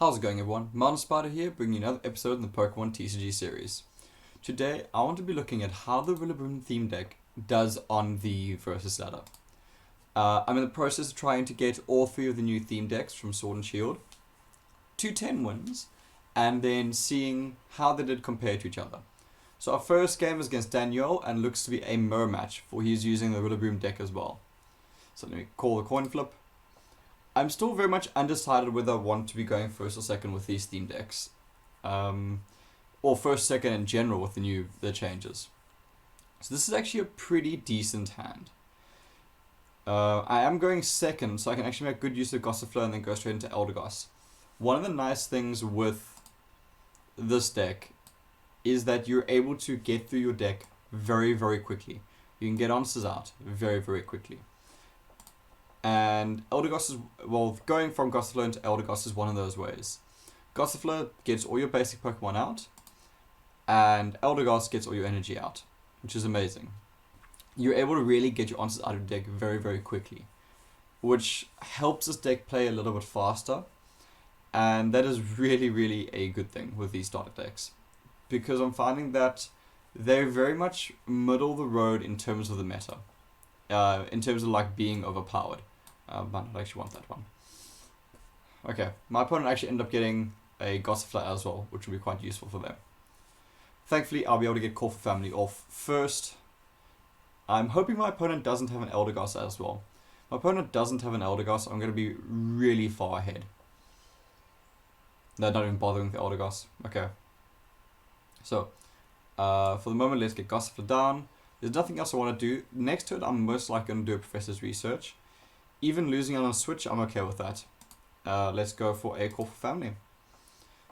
How's it going, everyone? Mountainspyder here, bringing you another episode in the Pokemon TCG series. Today, I want to be looking at how the Rillaboom Theme Deck does on the Versus ladder. I'm in the process of trying to get all three of the new theme decks from Sword and Shield to 10 wins, and then seeing how they did compare to each other. So our first game is against Daniel, and looks to be a mirror match, for he's using the Rillaboom deck as well. So let me call the coin flip. I'm still very much undecided whether I want to be going first or second with these theme decks. Or first, second in general with the changes. So this is actually a pretty decent hand. I am going second, so I can actually make good use of Gossifleur and then go straight into Eldegoss. One of the nice things with this deck is that you're able to get through your deck very, very quickly. You can get answers out very, very quickly. And Eldegoss is, well, going from Gossifleur into Eldegoss is one of those ways. Gossifleur gets all your basic Pokemon out, and Eldegoss gets all your energy out, which is amazing. You're able to really get your answers out of your deck very, very quickly, which helps this deck play a little bit faster, and that is really, really a good thing with these starter decks, because I'm finding that they're very much middle of the road in terms of the meta, in terms of like being overpowered. Might not actually want that one. Okay, my opponent actually ended up getting a Gossifleur as well, which will be quite useful for them. Thankfully, I'll be able to get Call for Family off first. I'm hoping my opponent doesn't have an Eldegoss as well. If my opponent doesn't have an Eldegoss, I'm going to be really far ahead. They're not even bothering with the Eldegoss. Okay. So, for the moment, let's get Gossifleur down. There's nothing else I want to do. Next turn, I'm most likely going to do a Professor's Research. Even losing on a switch, I'm okay with that. Let's go for a Call for Family.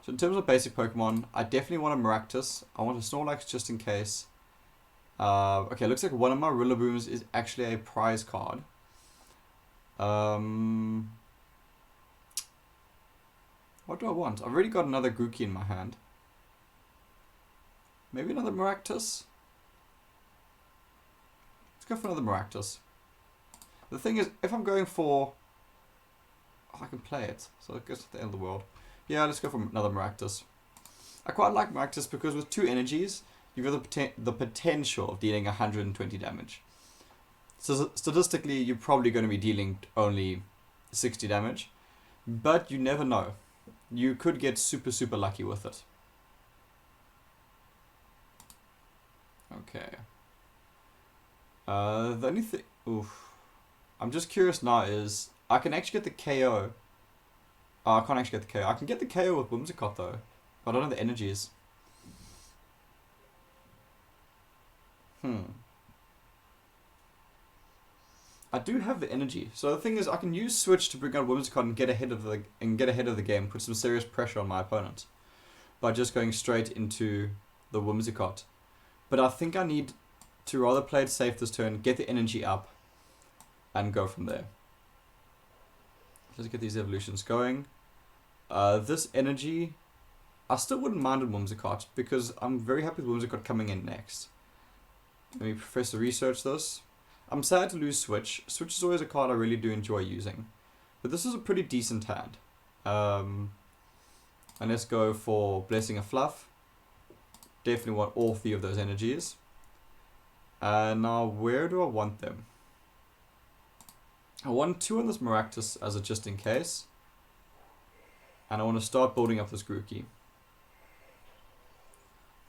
So in terms of basic Pokemon, I definitely want a Maractus. I want a Snorlax just in case. Okay, looks like one of my Rillabooms is actually a prize card. What do I want? I've already got another Grookey in my hand. Maybe another Maractus? Let's go for another Maractus. The thing is, if I'm going for... Oh, I can play it, so it goes to the end of the world. Yeah, let's go for another Maractus. I quite like Maractus because with 2 energies, you've got the potential of dealing 120 damage. So statistically, you're probably going to be dealing only 60 damage. But you never know. You could get super, super lucky with it. Okay. The only thing... Oof. I'm just curious now is... I can actually get the KO. I can't actually get the KO. I can get the KO with Whimsicott though. But I don't know the energies. I do have the energy. So the thing is, I can use Switch to bring out Whimsicott and get ahead of the game, put some serious pressure on my opponent by just going straight into the Whimsicott. But I think I need to rather play it safe this turn, get the energy up, and go from there. Let's get these evolutions going. This energy, I still wouldn't mind a Whimsicott because I'm very happy with Whimsicott coming in next. Let me Professor Research this. I'm sad to lose Switch. Switch is always a card I really do enjoy using. But this is a pretty decent hand. And let's go for Blessing of Fluff. Definitely want all 3 of those energies. And now where do I want them? I want 2 on this Maractus as a just in case. And I want to start building up this Grookey.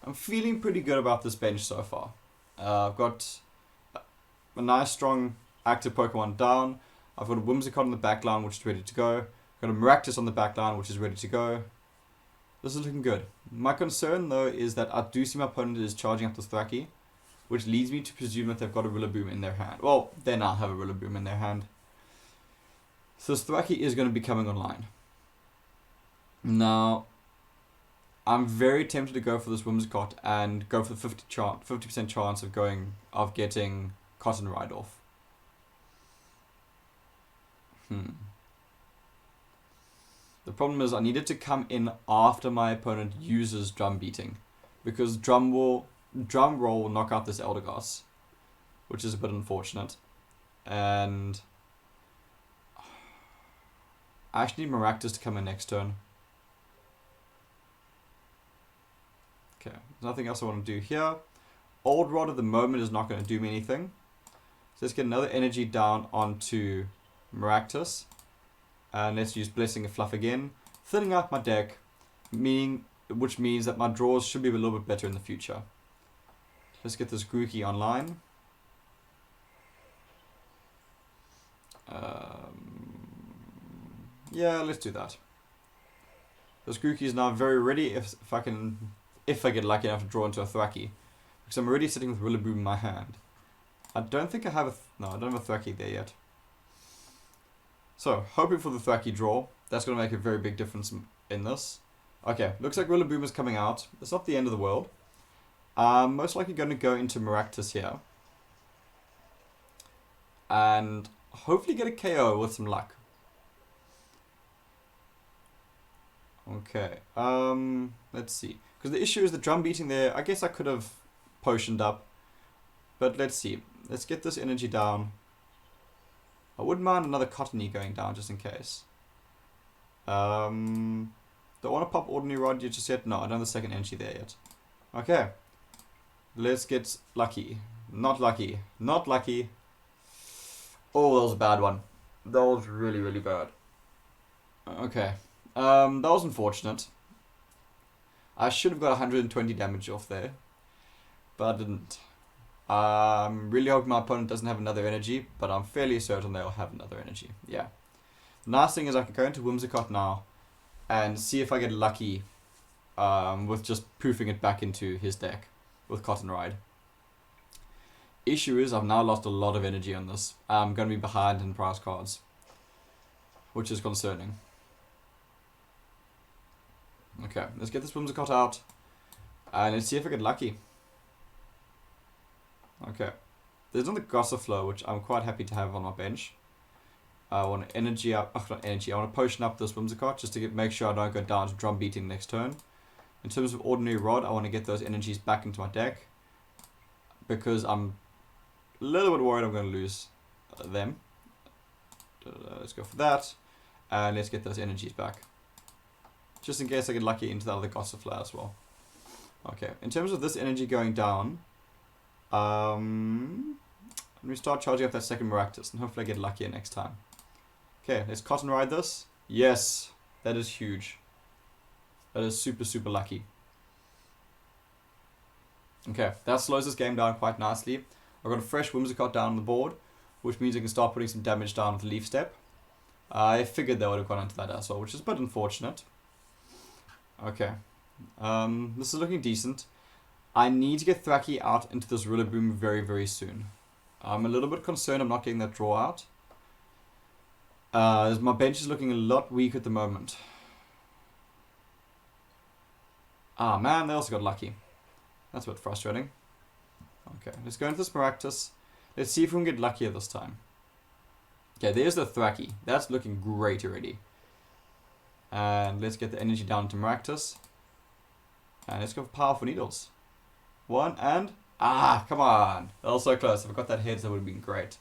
I'm feeling pretty good about this bench so far. I've got a nice strong active Pokemon down. I've got a Whimsicott on the back line which is ready to go. I've got a Maractus on the back line which is ready to go. This is looking good. My concern though is that I do see my opponent is charging up this Thwackey, which leads me to presume that they've got a Rillaboom in their hand. Well, they now have a Rillaboom in their hand. So this Thwackey is going to be coming online. Now, I'm very tempted to go for this Whimsicott and go for the 50% chance of getting Cotton Ride off. The problem is I needed to come in after my opponent uses Drum Beating, because Drum Roll will knock out this Eldegoss, which is a bit unfortunate. And I actually need Maractus to come in next turn. Okay, there's nothing else I want to do here. Old Rod at the moment is not going to do me anything. So let's get another energy down onto Maractus. And let's use Blessing of Fluff again. Thinning out my deck, which means that my draws should be a little bit better in the future. Let's get this Grookey online. Yeah, let's do that. This Grookey is now very ready if I get lucky enough to draw into a Thwackey. Because I'm already sitting with Rillaboom in my hand. I don't think I have I don't have a Thwackey there yet. So, hoping for the Thwackey draw. That's going to make a very big difference in this. Okay, looks like Rillaboom is coming out. It's not the end of the world. I'm most likely going to go into Maractus here. And hopefully get a KO with some luck. Okay, let's see. Because the issue is the drum beating there. I guess I could have potioned up. But let's see. Let's get this energy down. I wouldn't mind another Cottony going down just in case. Don't want to pop Ordinary Rod yet just yet. No, I don't have the second energy there yet. Okay. Let's get lucky. Not lucky. Not lucky. Oh, that was a bad one. That was really, really bad. Okay. That was unfortunate. I should have got 120 damage off there. But I didn't. I'm really hoping my opponent doesn't have another energy, but I'm fairly certain they'll have another energy. Yeah. The nice thing is I can go into Whimsicott now and see if I get lucky with just poofing it back into his deck with Cotton Ride. Issue is I've now lost a lot of energy on this. I'm going to be behind in prize cards, which is concerning. Okay, let's get this Whimsicott out and let's see if I get lucky. Okay, there's another Gossifleur, which I'm quite happy to have on my bench. I want to energy up, not energy, I want to potion up this Whimsicott just to make sure I don't go down to drum beating next turn. In terms of Ordinary Rod, I want to get those energies back into my deck because I'm a little bit worried I'm going to lose them. Let's go for that, and let's get those energies back. Just in case I get lucky into the other Gossifleur as well. Okay, in terms of this energy going down, let me start charging up that second Maractus and hopefully I get luckier next time. Okay, let's Cotton Ride this. Yes, that is huge. That is super, super lucky. Okay, that slows this game down quite nicely. I've got a fresh Whimsicott down on the board, which means I can start putting some damage down with Leaf Step. I figured they would have gone into that as well, which is a bit unfortunate. Okay, this is looking decent. I need to get Thwackey out into this Rillaboom very, very soon. I'm a little bit concerned I'm not getting that draw out. My bench is looking a lot weak at the moment. Ah man, they also got lucky. That's a bit frustrating. Okay, let's go into this Maractus. Let's see if we can get luckier this time. Okay, there's the Thwackey. That's looking great already. And let's get the energy down to Maractus. And let's go for Powerful Needles. One and... Ah, come on. That was so close. If I got that heads, that would have been great.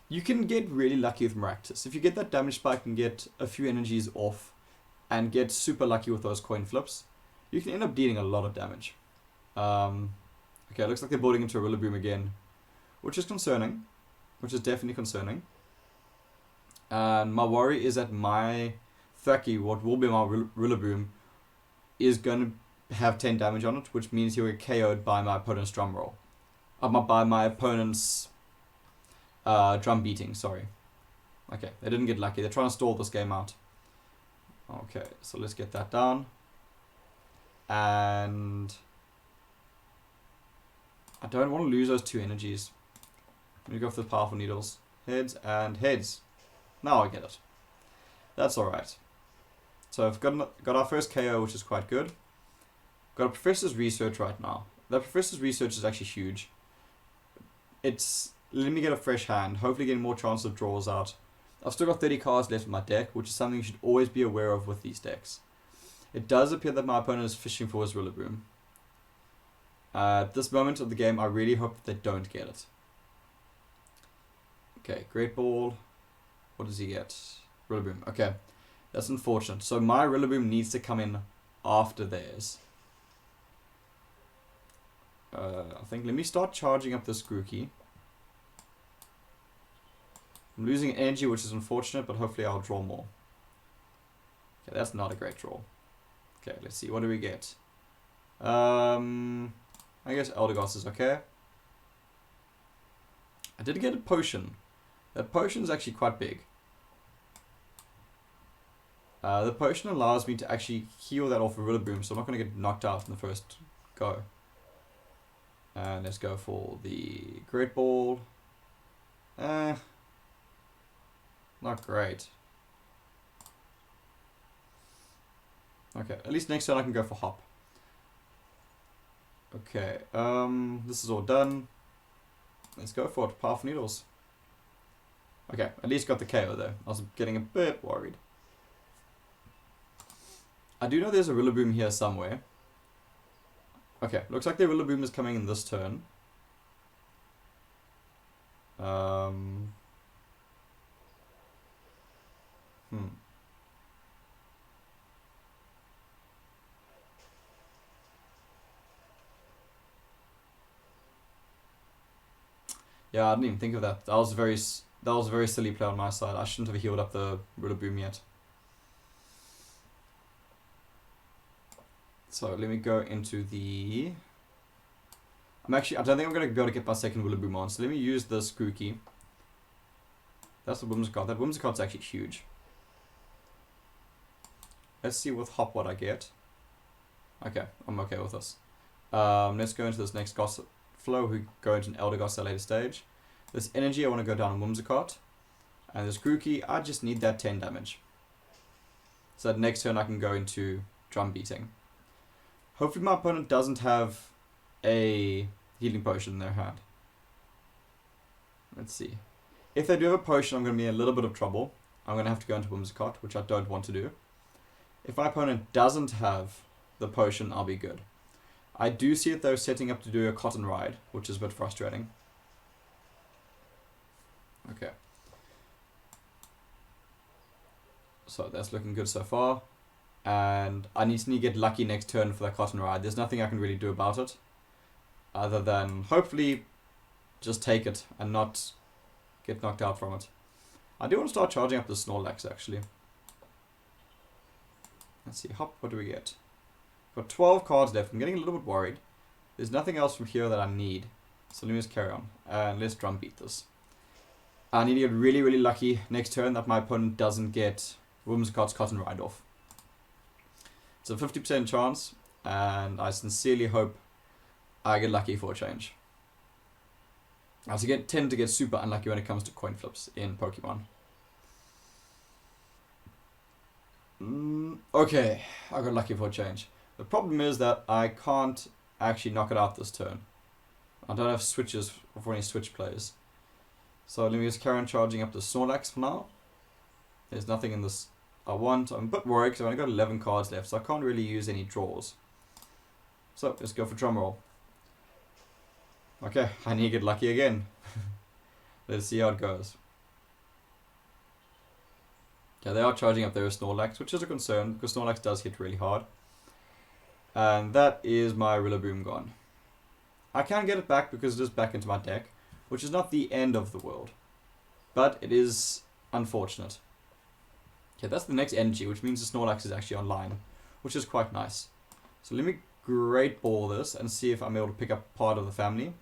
You can get really lucky with Maractus. If you get that damage spike and get a few energies off and get super lucky with those coin flips, you can end up dealing a lot of damage. Okay, it looks like they're building into a Rillaboom again, which is concerning. Which is definitely concerning. And my worry is that my Thwackey, what will be my Rillaboom, is going to have 10 damage on it, which means he'll get KO'd by my opponent's drum roll. By my opponent's drum beating, sorry. Okay, they didn't get lucky. They're trying to stall this game out. Okay, so let's get that down. And I don't want to lose those two energies. I'm going to go for the Powerful Needles. Heads and heads. Now I get it. That's alright. So I've got our first KO, which is quite good. Got a Professor's Research right now. That Professor's Research is actually huge. It's letting me get a fresh hand, hopefully getting more chance of draws out. I've still got 30 cards left in my deck, which is something you should always be aware of with these decks. It does appear that my opponent is fishing for his Rillaboom. At this moment of the game, I really hope that they don't get it. Okay, Great Ball. What does he get? Rillaboom. Okay, that's unfortunate. So my Rillaboom needs to come in after theirs. I think let me start charging up this Grookey. I'm losing energy, which is unfortunate, but hopefully I'll draw more. Okay, that's not a great draw. Okay, let's see. What do we get? I guess Eldegoss is okay. I did get a potion. That potion is actually quite big. The potion allows me to actually heal that off of Rillaboom, so I'm not going to get knocked out in the first go. And let's go for the Great Ball. Not great. Okay, at least next turn I can go for Hop. Okay, this is all done. Let's go for it. Powerful Needles. Okay, at least got the KO though. I was getting a bit worried. I do know there's a Rillaboom here somewhere. Okay, looks like the Rillaboom is coming in this turn. Yeah, I didn't even think of that. That was a very silly play on my side. I shouldn't have healed up the Rillaboom yet. So let me go into the... I don't think I'm going to be able to get my second Rillaboom on. So let me use this Grookey. That's the Whimsicott. That Whimsicott's actually huge. Let's see with Hop what I get. Okay, I'm okay with this. Let's go into this next Gossip Flow. We go into an Eldegoss at a later stage. This energy, I want to go down on Whimsicott. And this Grookey, I just need that 10 damage. So that next turn I can go into Drum Beating. Hopefully my opponent doesn't have a healing potion in their hand. Let's see. If they do have a potion, I'm going to be in a little bit of trouble. I'm going to have to go into Whimsicott, which I don't want to do. If my opponent doesn't have the potion, I'll be good. I do see it though setting up to do a Cotton Ride, which is a bit frustrating. Okay. So that's looking good so far. And I need to get lucky next turn for that Cotton Ride. There's nothing I can really do about it. Other than hopefully just take it and not get knocked out from it. I do want to start charging up the Snorlax actually. Let's see, Hop, what do we get? Got 12 cards left. I'm getting a little bit worried. There's nothing else from here that I need. So let me just carry on. And let's drum beat this. I need to get really, really lucky next turn that my opponent doesn't get Whimsicott's Cotton Ride off. It's a 50% chance, and I sincerely hope I get lucky for a change. I tend to get super unlucky when it comes to coin flips in Pokemon. Okay, I got lucky for a change. The problem is that I can't actually knock it out this turn. I don't have switches for any switch plays. So let me just carry on charging up the Snorlax for now. There's nothing in this I want. I'm a bit worried because I've only got 11 cards left, so I can't really use any draws. So let's go for drumroll. Okay, I need to get lucky again. Let's see how it goes. Yeah, they are charging up their Snorlax, which is a concern because Snorlax does hit really hard. And that is my Rillaboom gone. I can get it back because it is back into my deck, which is not the end of the world. But it is unfortunate. Okay, that's the next energy, which means the Snorlax is actually online, which is quite nice. So let me Great Ball this and see if I'm able to pick up part of the family.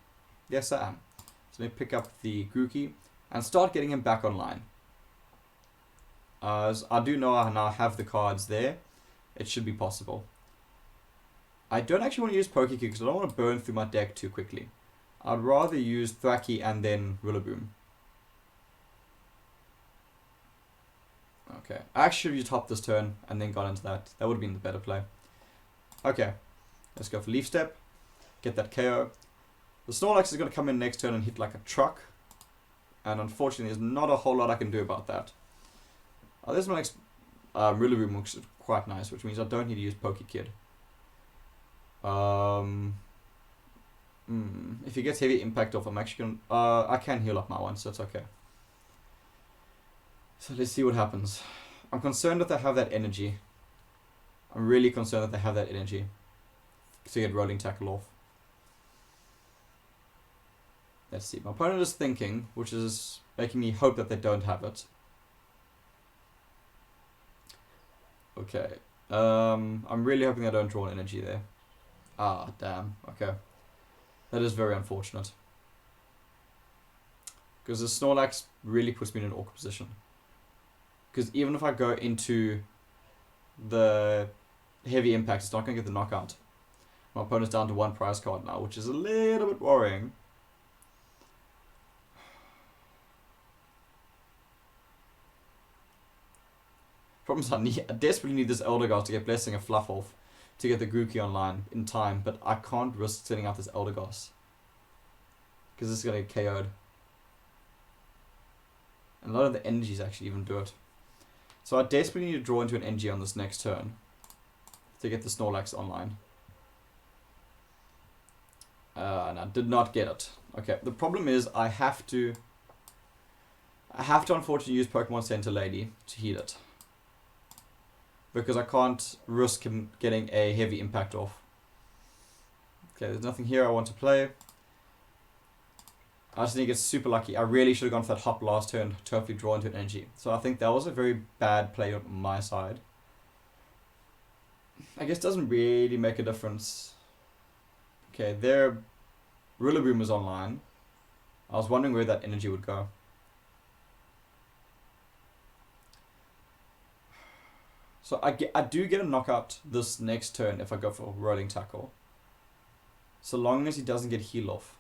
Yes, I am. So let me pick up the Grookey and start getting him back online. As I do know I now have the cards there, it should be possible. I don't actually want to use Pokekick because I don't want to burn through my deck too quickly. I'd rather use Thwackey and then Rillaboom. Okay, I actually should have used Hop this turn and then got into that. That would have been the better play. Okay, let's go for Leaf Step. Get that KO. The Snorlax is going to come in next turn and hit like a truck. And unfortunately, there's not a whole lot I can do about that. This one next Rillaboom looks quite nice, which means I don't need to use Pokekid. If he gets heavy impact off, I'm actually going to... I can heal up my one, so it's okay. So let's see what happens. I'm concerned that they have that energy. I'm really concerned that they have that energy to get Rolling Tackle off. Let's see. My opponent is thinking, which is making me hope that they don't have it. Okay. I'm really hoping they don't draw an energy there. Ah, damn. Okay. That is very unfortunate. Because the Snorlax really puts me in an awkward position. Because even if I go into the heavy impact, it's not going to get the knockout. My opponent's down to 1 prize card now, which is a little bit worrying. Problem is I desperately need this Eldegoss to get Blessing and Fluff off to get the Grookey online in time, but I can't risk sending out this Eldegoss. Because this is going to get KO'd. And a lot of the energies actually even do it. So I desperately need to draw into an NG on this next turn to get the Snorlax online. And I did not get it. Okay, the problem is I have to unfortunately use Pokemon Center Lady to heal it. Because I can't risk him getting a heavy impact off. Okay, there's nothing here I want to play. I just need to get super lucky. I really should have gone for that hop last turn to hopefully draw into an energy. So I think that was a very bad play on my side. I guess it doesn't really make a difference. Okay, their Rillaboom is online. I was wondering where that energy would go. So I do get a knockout this next turn if I go for Rolling Tackle. So long as he doesn't get heal off.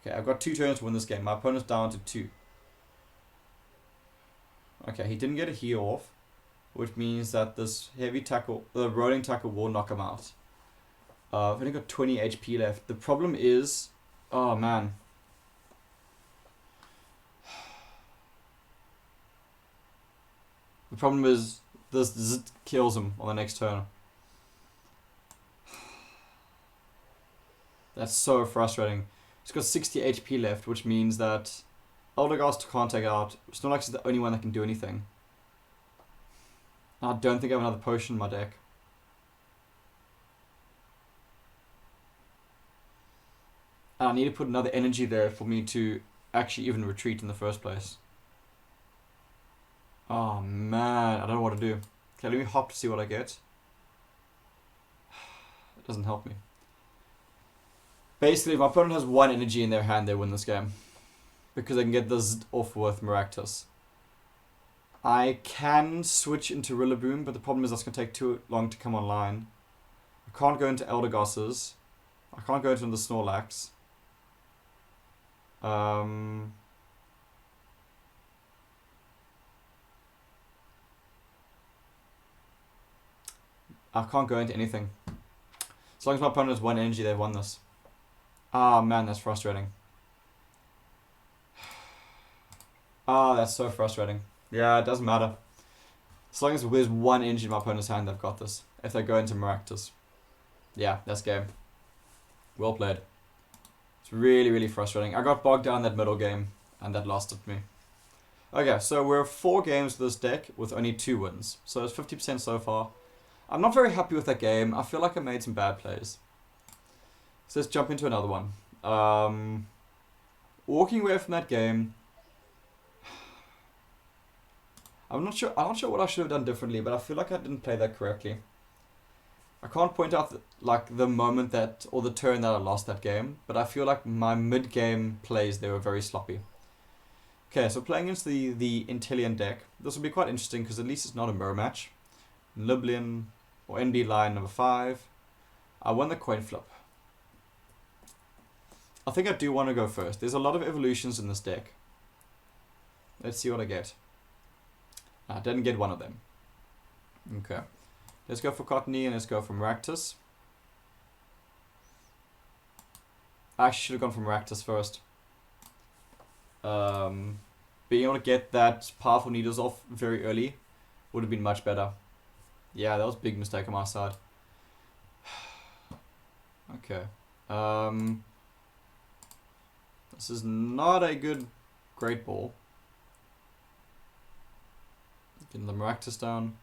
Okay, I've got 2 turns to win this game. My opponent's down to 2. Okay, he didn't get a heal off, which means that this heavy tackle, the Rolling Tackle will knock him out. I've only got 20 HP left. The problem is, oh man. The problem is this kills him on the next turn. That's so frustrating. He's got 60 HP left, which means that Eldegoss can't take it out. Snorlax is the only one that can do anything. I don't think I have another potion in my deck. And I need to put another energy there for me to actually even retreat in the first place. Oh man, I don't know what to do. Okay, let me hop to see what I get. It doesn't help me. Basically, if my opponent has 1 energy in their hand, they win this game. Because they can get this off with Maractus. I can switch into Rillaboom, but the problem is that's going to take too long to come online. I can't go into Eldegoss's. I can't go into the Snorlax. I can't go into anything. As long as my opponent has 1 energy, they've won this. Ah, man, that's frustrating. Ah, that's so frustrating. Yeah, it doesn't matter. As long as there's 1 energy in my opponent's hand, they've got this. If they go into Maractus. Yeah, that's game. Well played. It's really, really frustrating. I got bogged down that middle game, and that lasted me. Okay, so we're 4 games with this deck with only 2 wins. So it's 50% so far. I'm not very happy with that game. I feel like I made some bad plays. So let's jump into another one. Walking away from that game. I'm not sure what I should have done differently, but I feel like I didn't play that correctly. I can't point out the moment that, or the turn that I lost that game, but I feel like my mid-game plays, they were very sloppy. Okay, so playing against the Inteleon deck, this will be quite interesting because at least it's not a mirror match. Liblian, or NB line number 5. I won the coin flip. I think I do want to go first. There's a lot of evolutions in this deck. Let's see what I get. I didn't get one of them. Okay. Let's go for Cottony and let's go for Maractus. I actually should have gone for Maractus first. Being able to get that powerful needles off very early would have been much better. Yeah, that was a big mistake on my side. Okay. This is not a good Great Ball. Getting the Maractus down.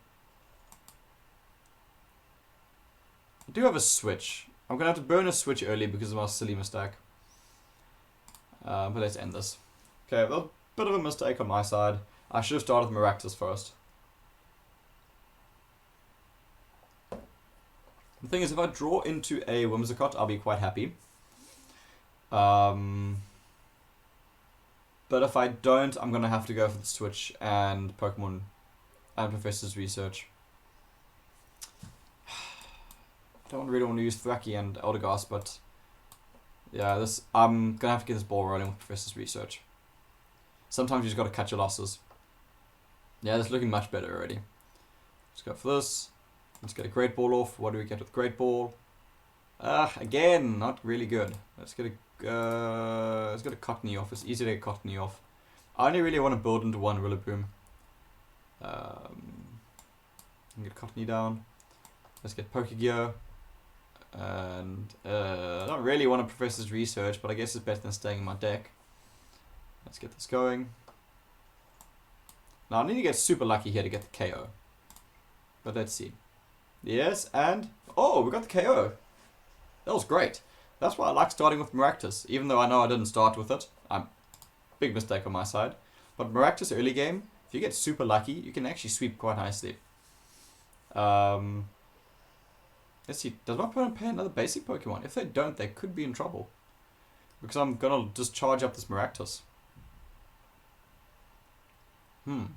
I do have a switch. I'm going to have to burn a switch early because of my silly mistake. But let's end this. Okay, well, bit of a mistake on my side. I should have started with Maractus first. The thing is, if I draw into a Whimsicott, I'll be quite happy. But if I don't, I'm going to have to go for the switch and Pokemon and Professor's Research. I don't really want to use Thwacky and Eldegoss, but yeah, I'm going to have to get this ball rolling with Professor's Research. Sometimes you just got to cut your losses. Yeah, that's looking much better already. Let's go for this. Let's get a Great Ball off. What do we get with Great Ball? Again, not really good. Let's get a Cottony off. It's easy to get Cottony off. I only really want to build into one Rillaboom. Get Cottony down. Let's get Pokegear. And I don't really want to Professor's Research, but I guess it's better than staying in my deck. Let's get this going. Now I need to get super lucky here to get the KO. But let's see. Yes, and oh, we got the KO. That was great. That's why I like starting with Maractus, even though I know I didn't start with it. Big mistake on my side. But Maractus early game, if you get super lucky, you can actually sweep quite nicely. Let's see, does my opponent play another basic Pokemon? If they don't, they could be in trouble. Because I'm gonna just charge up this Maractus. I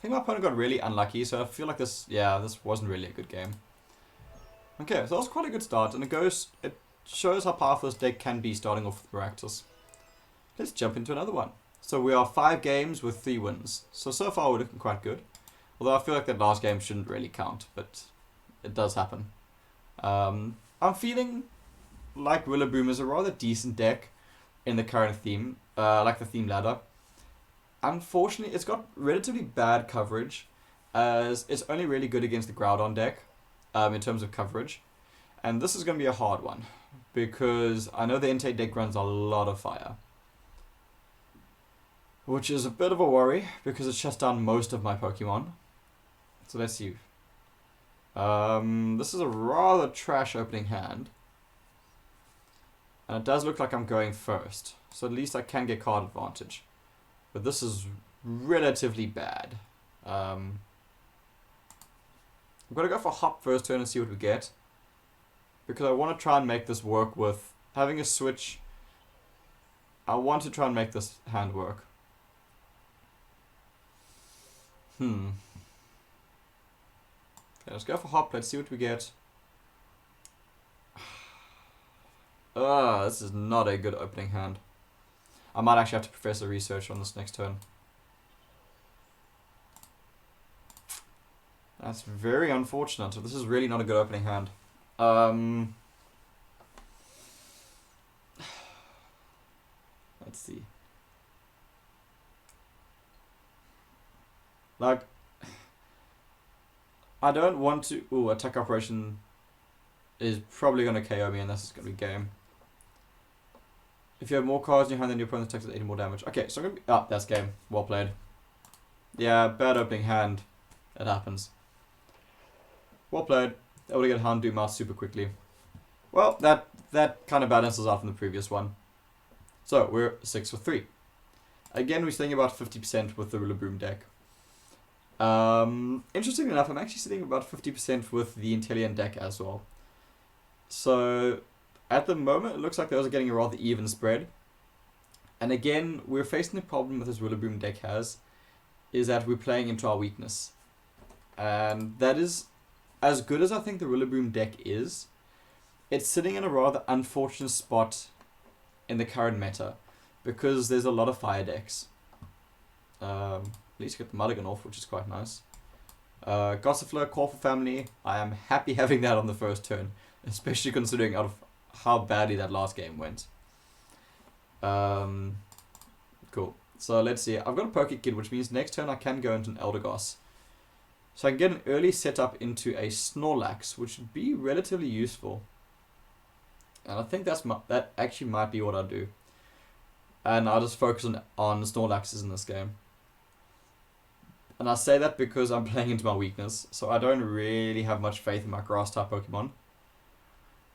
think my opponent got really unlucky, so I feel like this wasn't really a good game. Okay, so that was quite a good start, and it shows how powerful this deck can be starting off with Maractus. Let's jump into another one. So we are 5 games with 3 wins. So far we're looking quite good. Although I feel like that last game shouldn't really count, but it does happen. I'm feeling like Rillaboom is a rather decent deck in the current theme, like the theme ladder. Unfortunately, it's got relatively bad coverage, as it's only really good against the Groudon deck, in terms of coverage. And this is going to be a hard one, because I know the Entei deck runs a lot of fire. Which is a bit of a worry, because it shuts down most of my Pokemon. So let's see. This is a rather trash opening hand. And it does look like I'm going first, so at least I can get card advantage. But this is relatively bad. I'm going to go for Hop first turn and see what we get. Because I want to try and make this work with having a switch. I want to try and make this hand work. Okay, let's go for Hop. Let's see what we get. This is not a good opening hand. I might actually have to Professor Research on this next turn. That's very unfortunate. This is really not a good opening hand. Let's see. Like, I don't want to... Ooh, attack operation is probably going to KO me, and this is going to be game. If you have more cards in your hand than your opponent takes 80 more damage. Okay, so I'm going to be... Oh, that's game. Well played. Yeah, bad opening hand. It happens. Well played. Able to get Houndoom out super quickly. Well, that kind of balances out from the previous one. So, we're 6 for 3. Again, we're sitting about 50% with the Rillaboom deck. Interestingly enough, I'm actually sitting about 50% with the Inteleon deck as well. So, at the moment, it looks like those are getting a rather even spread. And again, we're facing the problem with this Rillaboom deck is that we're playing into our weakness. And that is, as good as I think the Rillaboom deck is, it's sitting in a rather unfortunate spot in the current meta, because there's a lot of fire decks. At least get the Mulligan off, which is quite nice. Gossifleur, Call for Family. I am happy having that on the first turn, especially considering out of how badly that last game went. Cool. So let's see. I've got a Pokekid, which means next turn I can go into an Eldegoss. So I can get an early setup into a Snorlax, which would be relatively useful. And I think that actually might be what I'll do. And I'll just focus on Snorlaxes in this game. And I say that because I'm playing into my weakness, so I don't really have much faith in my Grass-type Pokemon.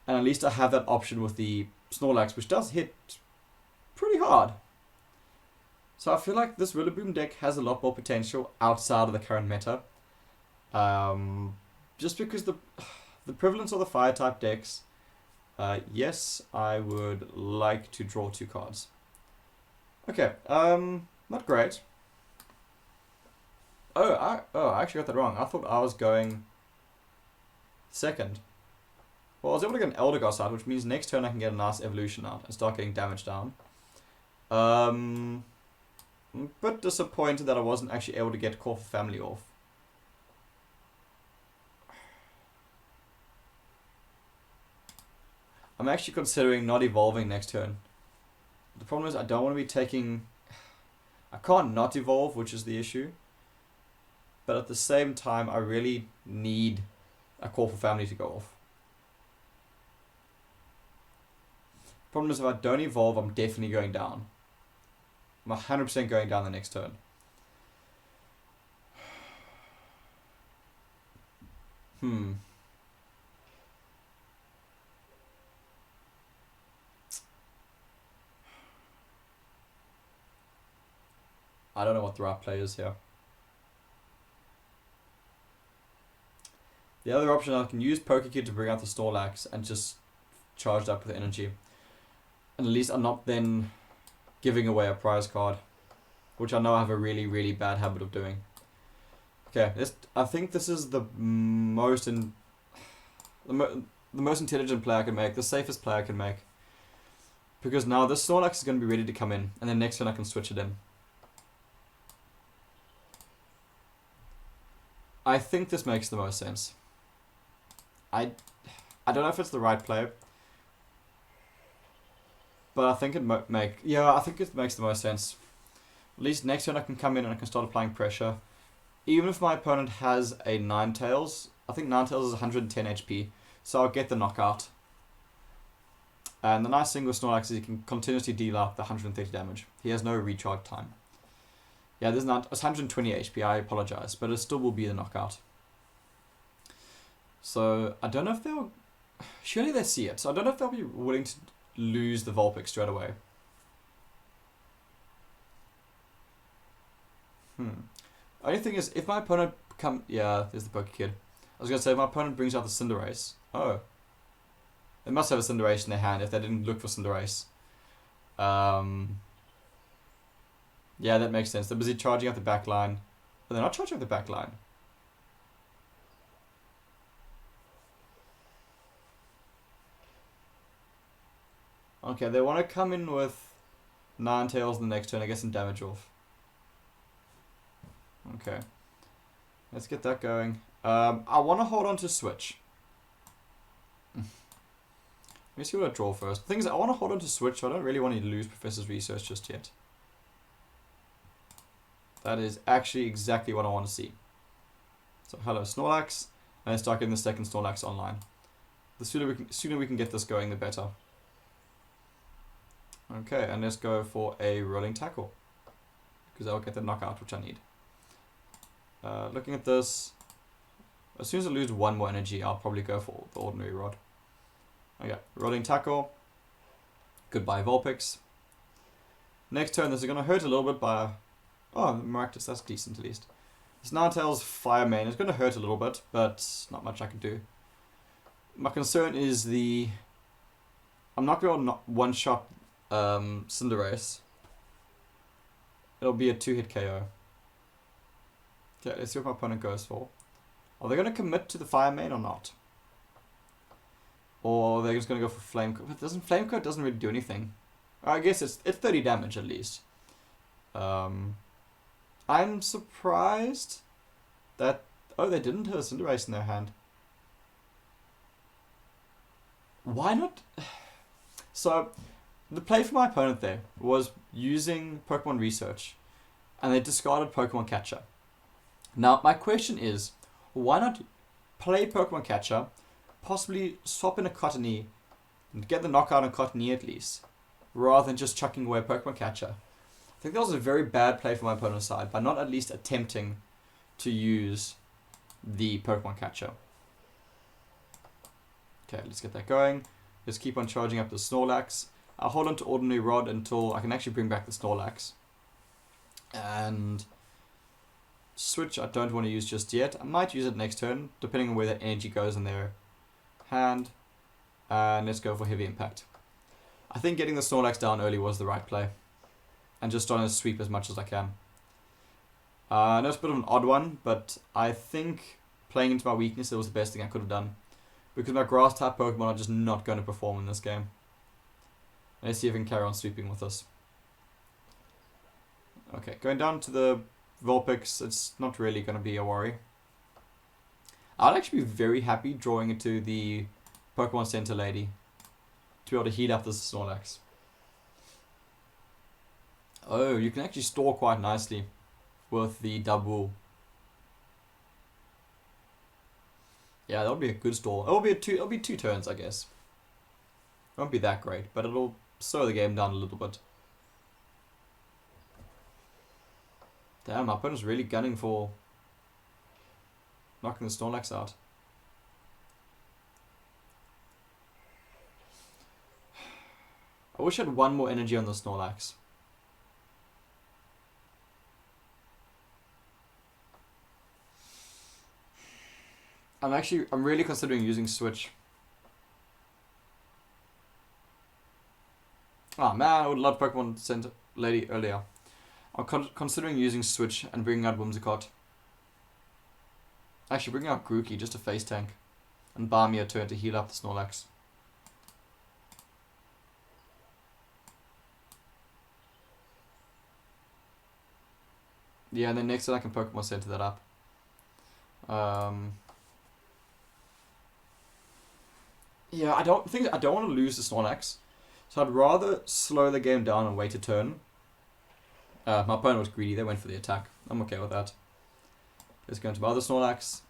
And at least I have that option with the Snorlax, which does hit pretty hard. So I feel like this Rillaboom deck has a lot more potential outside of the current meta. Just because the prevalence of the fire type decks, yes, I would like to draw 2 cards. Okay, not great. Oh, I actually got that wrong. I thought I was going second. Well, I was able to get an Eldegoss out, which means next turn I can get a nice evolution out and start getting damage down. I'm a bit disappointed that I wasn't actually able to get Call for Family off. I'm actually considering not evolving next turn. The problem is I don't want to be taking... I can't not evolve, which is the issue. But at the same time, I really need a Call for Family to go off. Problem is if I don't evolve, I'm definitely going down. I'm 100% going down the next turn. I don't know what the right play is here. The other option, I can use Pokekid to bring out the Snorlax and just charge it up with energy. And at least I'm not then giving away a prize card, which I know I have a really, really bad habit of doing. Okay, I think this is the most the most intelligent play I can make, the safest play I can make. Because now this Snorlax is going to be ready to come in, and then next turn I can switch it in. I think this makes the most sense. I don't know if it's the right play, but I think I think it makes the most sense. At least next turn I can come in and I can start applying pressure. Even if my opponent has a Ninetales, I think Ninetales is 110 HP, so I'll get the knockout. And the nice thing with Snorlax is he can continuously deal out the 130 damage. He has no recharge time. Yeah, it's 120 HP, I apologize, but it still will be the knockout. So, I don't know if they'll... Surely they see it, so I don't know if they'll be willing to lose the Vulpix straight away. Only thing is, if my opponent yeah, there's the Pokekid. I was going to say, if my opponent brings out the Cinderace. Oh. They must have a Cinderace in their hand if they didn't look for Cinderace. Yeah, that makes sense. They're busy charging up the back line. But they're not charging up the back line. Okay, they want to come in with Ninetales the next turn and get some damage off. Okay. Let's get that going. I want to hold on to Switch. Let me see what I draw first. The thing is, I want to hold on to Switch, so I don't really want to lose Professor's Research just yet. That is actually exactly what I want to see. So, hello Snorlax, and then start getting the second Snorlax online. The sooner we can get this going, the better. Okay, and let's go for a Rolling Tackle, because I'll get the knockout, which I need. Looking at this, as soon as I lose one more energy, I'll probably go for the Ordinary Rod. Okay, Rolling Tackle. Goodbye Vulpix. Next turn, this is going to hurt a little bit by... Oh, Maractus, that's decent at least. This Ninetales Fire Main is going to hurt a little bit, but not much I can do. My concern is I'm not going to one-shot Cinderace. It'll be a 2-hit KO. Okay, let's see what my opponent goes for. Are they going to commit to the Fire Main or not? Or are they just going to go for Flame Coat? But Flame Coat doesn't really do anything. I guess it's 30 damage at least. I'm surprised that... Oh, they didn't have a Cinderace in their hand. Why not? So, the play for my opponent there was using Pokemon Research, and they discarded Pokemon Catcher. Now, my question is, why not play Pokemon Catcher, possibly swap in a Cottony, and get the knockout on Cottony at least, rather than just chucking away Pokemon Catcher? I think that was a very bad play from my opponent's side by not at least attempting to use the Pokemon Catcher. Okay, let's get that going. Let's keep on charging up the Snorlax. I'll hold on to Ordinary Rod until I can actually bring back the Snorlax. And Switch I don't want to use just yet. I might use it next turn, depending on where that energy goes in their hand. And let's go for Heavy Impact. I think getting the Snorlax down early was the right play. And just trying to sweep as much as I can. I know it's a bit of an odd one, but I think playing into my weakness was the best thing I could have done. Because my grass type Pokemon are just not going to perform in this game. Let's see if we can carry on sweeping with this. Okay, going down to the Vulpix, it's not really going to be a worry. I'd actually be very happy drawing into the Pokemon Center lady to be able to heat up this Snorlax. Oh, you can actually store quite nicely with the double. Yeah, that'll be a good store. It'll be two turns, I guess. It won't be that great, but it'll slow the game down a little bit. Damn, my opponent's really gunning for knocking the Snorlax out. I wish I had one more energy on the Snorlax. I'm really considering using Switch. Oh man, I would love Pokemon Center Lady earlier. I'm considering using Switch and bringing out Whimsicott. Actually, bringing out Grookey just to face tank. And buy me a turn to heal up the Snorlax. Yeah, and then next turn I can Pokemon Center that up. Yeah, I don't want to lose the Snorlax. So I'd rather slow the game down and wait a turn. My opponent was greedy, they went for the attack. I'm okay with that. Let's go into my other Snorlax.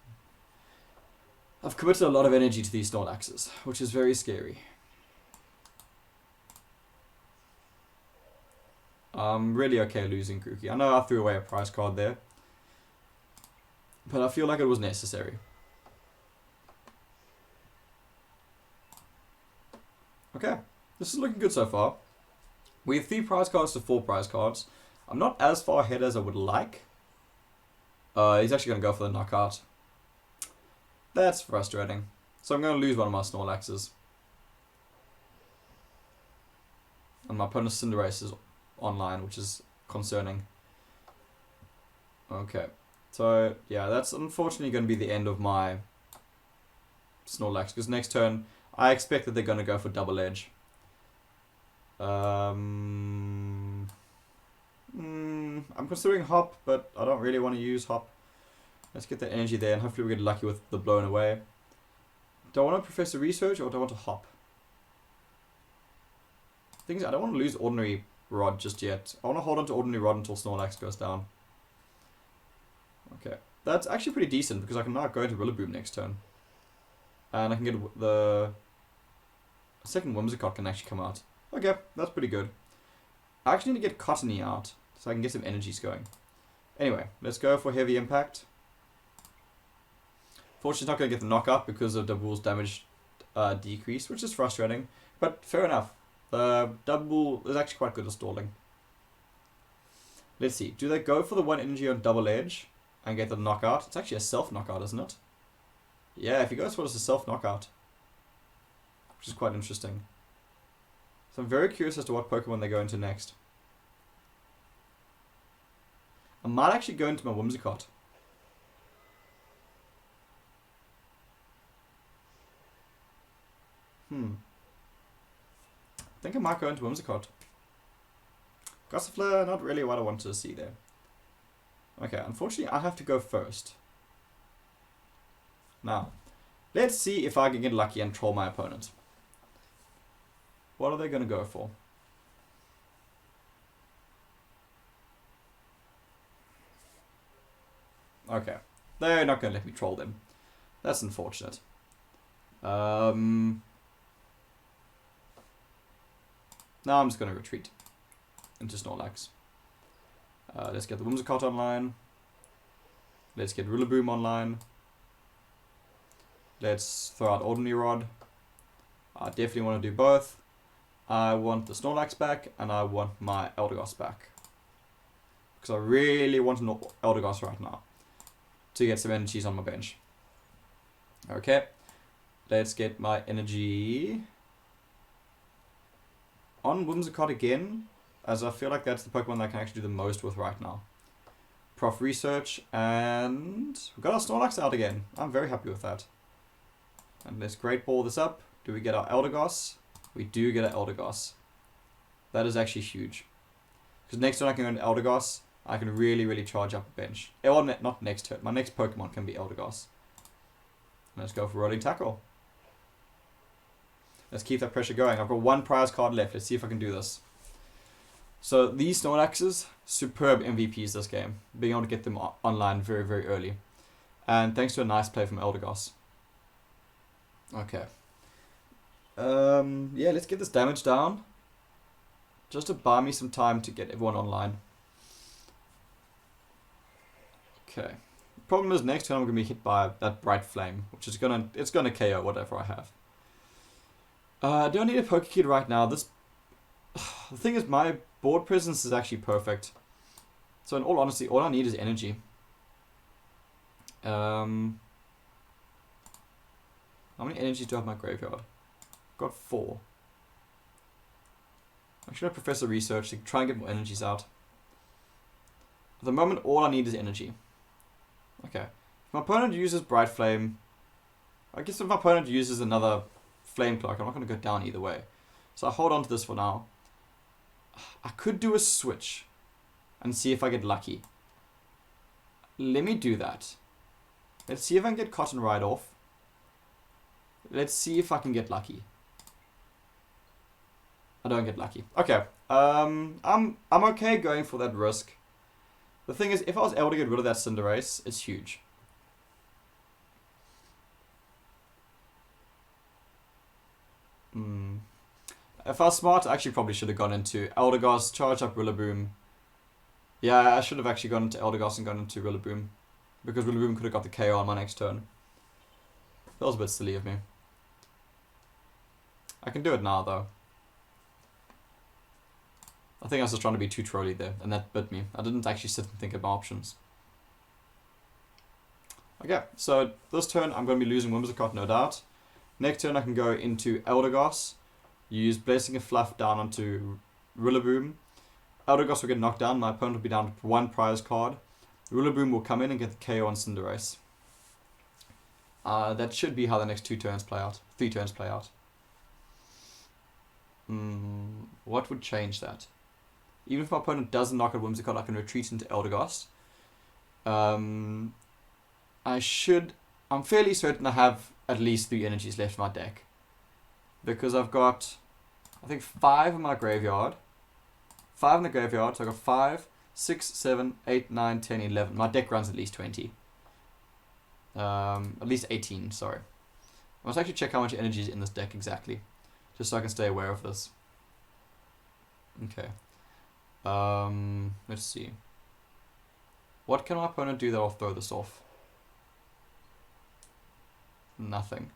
I've committed a lot of energy to these Snorlaxes, which is very scary. I'm really okay losing Grookey. I know I threw away a prize card there, but I feel like it was necessary. Okay, this is looking good so far. We have 3 prize cards to 4 prize cards. I'm not as far ahead as I would like. He's actually going to go for the knockout. That's frustrating. So I'm going to lose one of my Snorlaxes. And my opponent's Cinderace is online, which is concerning. Okay. So, yeah, that's unfortunately going to be the end of my Snorlax. Because next turn, I expect that they're going to go for Double Edge. I'm considering Hop, but I don't really want to use Hop. Let's get the energy there, and hopefully we get lucky with the Blown Away. Do I want to Professor Research, or do I want to Hop? The thing is, I don't want to lose Ordinary Rod just yet. I want to hold on to Ordinary Rod until Snorlax goes down. Okay. That's actually pretty decent, because I can now go into Rillaboom next turn. And I can get the second Whimsicott can actually come out. Okay, that's pretty good. I actually need to get Cottony out, so I can get some energies going. Anyway, let's go for Heavy Impact. Fortunately, not going to get the knockout because of Double Bull's damage decrease, which is frustrating. But fair enough. Double Bull is actually quite good at stalling. Let's see. Do they go for the 1 energy on Double Edge and get the knockout? It's actually a self-knockout, isn't it? Yeah, if he goes for it, it's a self-knockout. Which is quite interesting. So I'm very curious as to what Pokemon they go into next. I might actually go into my Whimsicott. I think I might go into Whimsicott. Gossifleur, not really what I wanted to see there. Okay, unfortunately I have to go first. Now, let's see if I can get lucky and troll my opponent. What are they going to go for? Okay. They're not going to let me troll them. That's unfortunate. Now I'm just going to retreat into Snorlax. Let's get the Whimsicott online. Let's get Rillaboom online. Let's throw out Ordinary Rod. I definitely want to do both. I want the Snorlax back, and I want my Eldegoss back. Because I really want an Eldegoss right now to get some energies on my bench. Okay, let's get my energy on Whimsicott again, as I feel like that's the Pokemon that I can actually do the most with right now. Prof Research, and we've got our Snorlax out again. I'm very happy with that. And let's Great Ball this up. Do we get our Eldegoss? We do get an Eldegoss. That is actually huge. Because next turn I can go into Eldegoss, I can really charge up a bench. Or not next turn, my next Pokemon can be Eldegoss. Let's go for Rolling Tackle. Let's keep that pressure going. I've got one prize card left. Let's see if I can do this. So these Snorlaxes, superb MVPs this game. Being able to get them online very early. And thanks to a nice play from Eldegoss. Okay. Yeah, let's get this damage down. Just to buy me some time to get everyone online. Okay. The problem is next turn I'm going to be hit by that Bright Flame, which is it's gonna KO whatever I have. Do I need a Pokekid right now? The thing is, my board presence is actually perfect. So in all honesty, all I need is energy. How many energies do I have in my graveyard? I've got 4. I'm just going to Professor Research to try and get more energies out. At the moment, all I need is energy. Okay. If my opponent uses Bright Flame, I guess if my opponent uses another Flame Cloak, I'm not going to go down either way. So I hold on to this for now. I could do a switch and see if I get lucky. Let me do that. Let's see if I can get Cotton Ride off. Let's see if I can get lucky. I don't get lucky. Okay. I'm okay going for that risk. The thing is, if I was able to get rid of that Cinderace, it's huge. If I was smart, I actually probably should have gone into Eldegoss, charge up Rillaboom. Yeah, I should have actually gone into Eldegoss and gone into Rillaboom. Because Rillaboom could have got the KO on my next turn. That was a bit silly of me. I can do it now, though. I think I was just trying to be too trolly there, and that bit me. I didn't actually sit and think of my options. Okay, so this turn I'm going to be losing Whimsicott, no doubt. Next turn I can go into Eldegoss, use Blessing of Fluff down onto Rillaboom. Eldegoss will get knocked down, my opponent will be down to 1 prize card. Rillaboom will come in and get the KO on Cinderace. That should be how the next 2 turns play out. 3 turns play out. What would change that? Even if my opponent doesn't knock out Whimsicott, I can retreat into Eldegoss. I'm fairly certain I have at least 3 energies left in my deck. Because I've got, I think, 5 in my graveyard. 5 in the graveyard, so I've got 5, 6, 7, 8, 9, 10, 11. My deck runs at least 20. At least 18, sorry. I must actually check how much energy is in this deck exactly. Just so I can stay aware of this. Okay. Let's see. What can my opponent do that will throw this off? Nothing.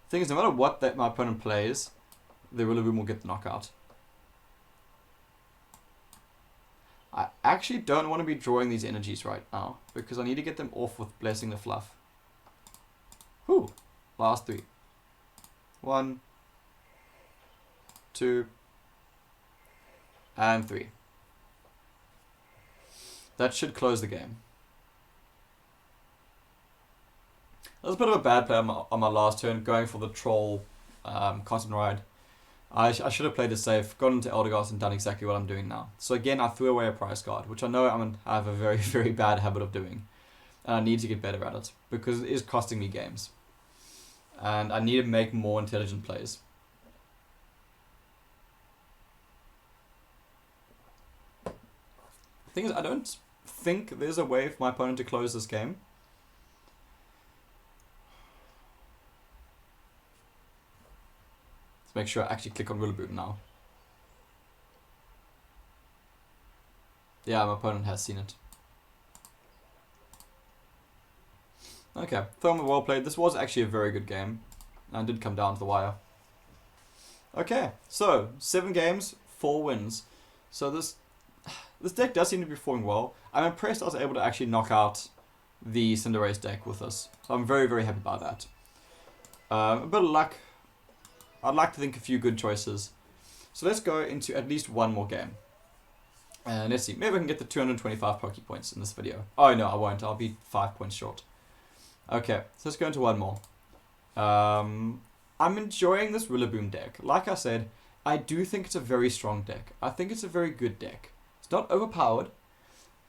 Thing is, no matter what that my opponent plays, the Rillaboom will get the knockout. I actually don't want to be drawing these energies right now, because I need to get them off with Blessing the Fluff. Whew. Last 3. 1, 2, and 3. That should close the game. That was a bit of a bad play on my last turn, going for the troll Cotton Ride. I should have played it safe, gone into Eldegoss and done exactly what I'm doing now. So again, I threw away a prize card, which I know I have a very bad habit of doing. And I need to get better at it, because it is costing me games. And I need to make more intelligent plays. The thing is, I don't think there's a way for my opponent to close this game. Let's make sure I actually click on Rillaboom now. Yeah, my opponent has seen it. Okay, Thelma, well played. This was actually a very good game. And I did come down to the wire. Okay, so 7 games, 4 wins. So this deck does seem to be performing well. I'm impressed I was able to actually knock out the Cinderace deck with this. So I'm very, very happy about that. A bit of luck. I'd like to think a few good choices. So let's go into at least one more game. And let's see, maybe I can get the 225 Poke Points in this video. Oh no, I won't. I'll be 5 points short. Okay, so let's go into one more. I'm enjoying this Rillaboom deck. Like I said, I do think it's a very strong deck. I think it's a very good deck. It's not overpowered,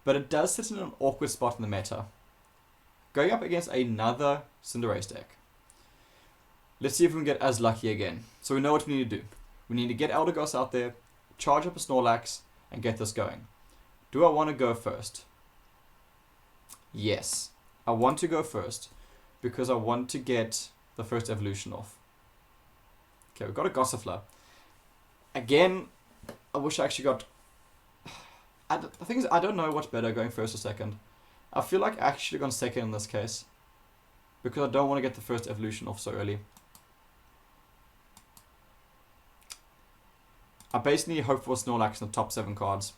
but it does sit in an awkward spot in the meta. Going up against another Cinderace deck. Let's see if we can get as lucky again. So we know what we need to do. We need to get Eldegoss out there, charge up a Snorlax, and get this going. Do I want to go first? Yes. I want to go first because I want to get the first evolution off. Okay, we've got a Gossifleur. Again, I wish I actually got... The thing is, I don't know what's better, going first or second. I feel like I actually gone second in this case because I don't want to get the first evolution off so early. I basically hope for Snorlax in the top 7 cards.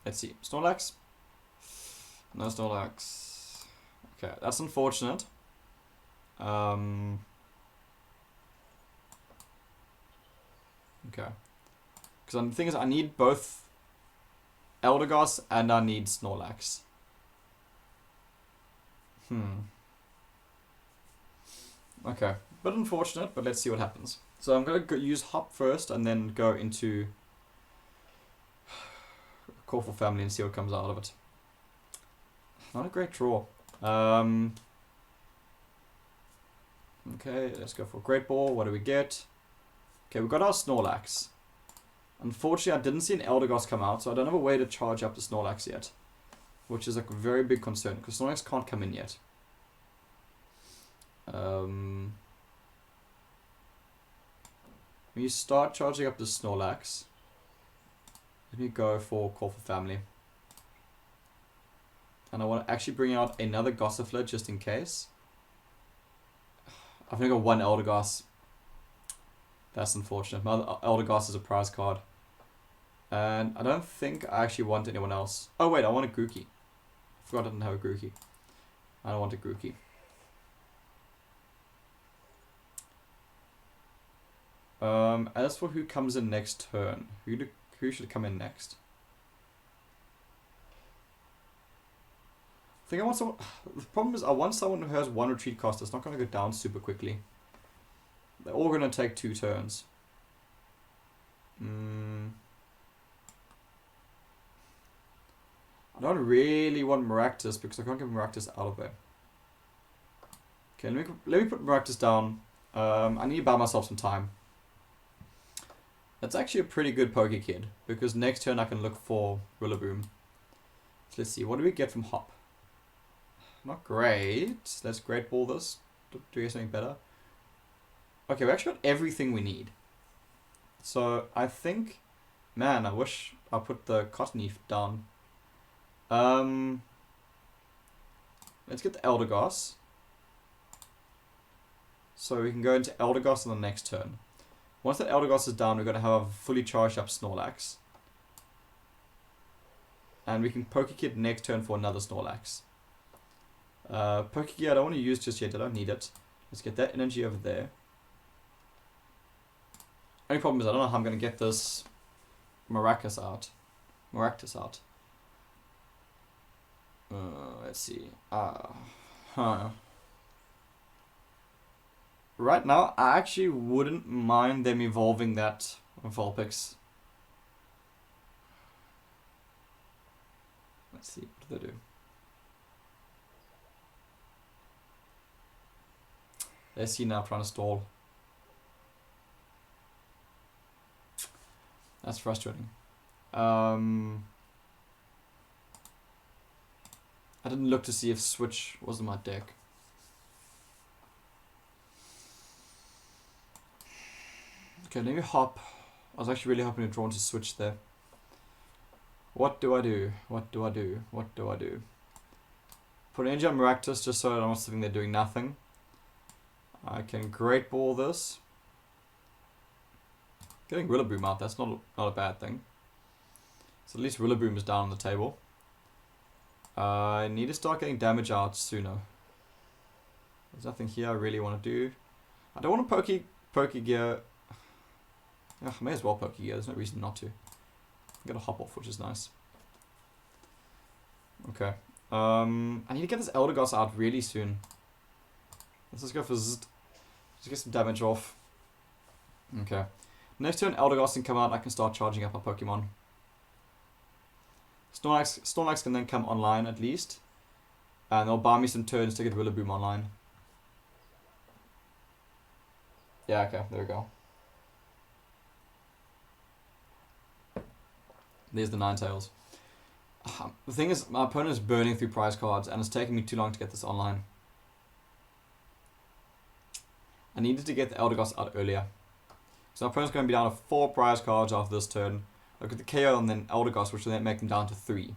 Let's see. Snorlax? No Snorlax. Okay, that's unfortunate. Okay. Because the thing is, I need both Eldegoss and I need Snorlax. Okay. Bit unfortunate, but let's see what happens. So I'm going to use Hop first and then go into Corfu Family and see what comes out of it. Not a great draw. Okay, let's go for Great Ball. What do we get? Okay, we've got our Snorlax. Unfortunately, I didn't see an Eldegoss come out, so I don't have a way to charge up the Snorlax yet. Which is a very big concern, because Snorlax can't come in yet. When you start charging up the Snorlax, let me go for Corfu Family. And I want to actually bring out another Gossifleur just in case. I've only got one Eldegoss. That's unfortunate. My other Eldegoss is a prize card. And I don't think I actually want anyone else. Oh wait, I want a Grookey. I forgot I didn't have a Grookey. I don't want a Grookey. As for who comes in next turn, who should come in next? I think I want someone. The problem is I want someone who has 1 retreat cost that's not going to go down super quickly. They're all going to take 2 turns. I don't really want Maractus because I can't get Maractus out of there. Okay, let me put Maractus down. I need to buy myself some time. That's actually a pretty good Pokekid because next turn I can look for Rillaboom. So let's see, what do we get from Hop? Not great. Let's Great Ball this. Do we get something better? Okay, we actually got everything we need. So I think, man, I wish I put the Cottonee down. Let's get the Eldegoss. So we can go into Eldegoss on the next turn. Once that Eldegoss is down, we're going to have a fully charged up Snorlax. And we can Pokekid next turn for another Snorlax. Pokekid I don't want to use just yet, I don't need it. Let's get that energy over there. Only problem is I don't know how I'm going to get this Maractus out. Let's see. Right now, I actually wouldn't mind them evolving that Vulpix. Let's see, what do they do? Let's see now, trying to stall. That's frustrating. I didn't look to see if Switch was in my deck. Okay, let me hop. I was actually really hoping to draw into Switch there. What do I do? What do I do? What do I do? Put energy on Maractus just so I'm not sitting there doing nothing. I can Great Ball this. Getting Rillaboom out, that's not a bad thing. So at least Rillaboom is down on the table. I need to start getting damage out sooner. There's nothing here I really want to do. I don't want to Poke Gear. I may as well Poke Gear, there's no reason not to. I'm going to hop off, which is nice. Okay. I need to get this Eldegoss out really soon. Let's just go for Zzzt. Just get some damage off. Okay. Next turn Eldegoss can come out, I can start charging up our Pokemon. Snorlax can then come online at least. And they'll buy me some turns to get Rillaboom online. Yeah, okay, there we go. There's the Ninetales. The thing is, my opponent is burning through prize cards and it's taking me too long to get this online. I needed to get the Eldegoss out earlier. So my opponent's going to be down to 4 prize cards after this turn. Look at the KO and then Eldegoss, which will then make them down to 3.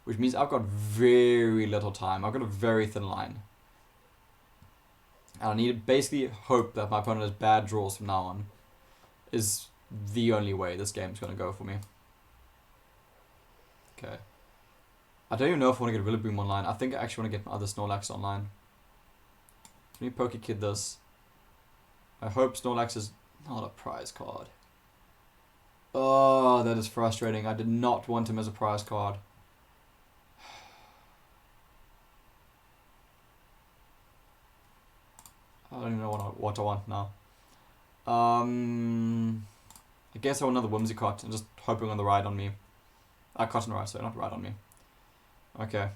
Which means I've got very little time. I've got a very thin line. And I need to basically hope that my opponent has bad draws from now on. Is the only way this game's going to go for me. Okay. I don't even know if I want to get Rillaboom online. I think I actually want to get my other Snorlax online. Let me Poke Kid this. I hope Snorlax is not a prize card. Oh, that is frustrating. I did not want him as a prize card. I don't even know what I want now. I guess I want another Whimsicott and just hoping on the ride on me. Cotton Rice, sorry, not ride on me. Okay.